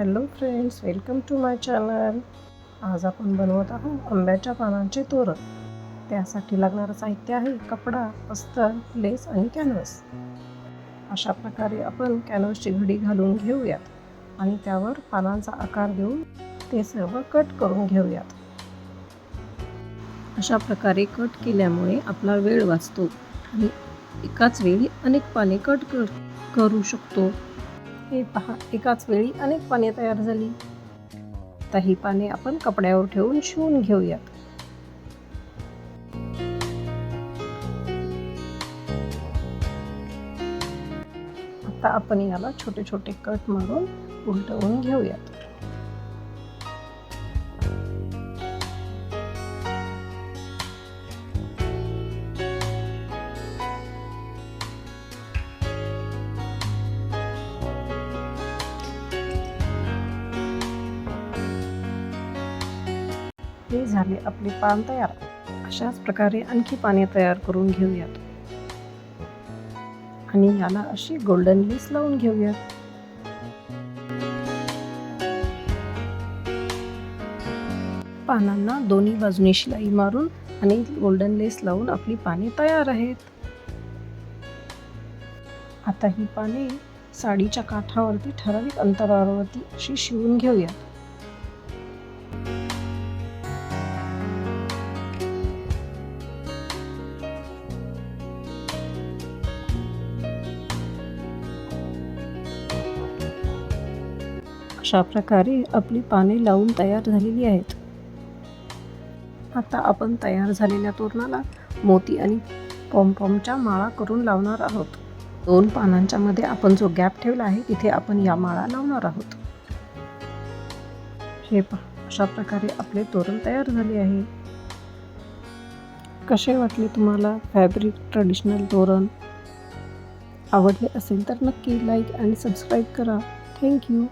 Hello friends, welcome to my channel. आज आपण बनवत आहोत आंब्याच्या पानांचे तोरण. त्यासाठी लागणारं साहित्य आहे कपडा, अस्तर, लेस आणि कॅनव्हास. अशा प्रकारे आपण कॅनव्हासची घडी घालून घेऊयात आणि त्यावर पानांचा आकार देऊन ते सर्व कट करून घेऊयात. अशा प्रकारे कट केल्यामुळे आपला वेळ वाचतो आणि एकाच वेळी अनेक पाने कट करू शकतो. हे पहा, एकाच वेळी अनेक पाने तयार झाली. आता ही पाने आपण कपड्यावर ठेवून शिवून घेऊयात. आता आपण याला छोटे छोटे कट मारून उलटवून घेऊयात. हे झाले आपले पान तयार. अशाच प्रकारे आणखी पाने तयार करून घेऊयात आणि याला अशी गोल्डन लेस लावून घेऊयात. पानांना दोन्ही बाजूनी शिलाई मारून आणि गोल्डन लेस लावून आपली पाने तयार आहेत. आता ही पाने साडीच्या काठावरती ठराविक अंतरावरती अशी शिवून घेऊयात. अशा प्रकारे आपली पाने लावून तयार झालेली आहेत. आता आपण तयार झालेल्या तोरणाला मोती आणि पॉमपॉमच्या माळा करून लावणार आहोत. 2 पानांच्या मध्ये आपण जो गॅप ठेवला आहे तिथे आपण या माळा लावणार आहोत. हे पहा, अशा प्रकारे आपले तोरण तयार झाले आहे. कसे वाटले तुम्हाला फॅब्रिक ट्रेडिशनल तोरण? आवडले असेल तर नक्की लाईक आणि सबस्क्राईब करा. थँक्यू.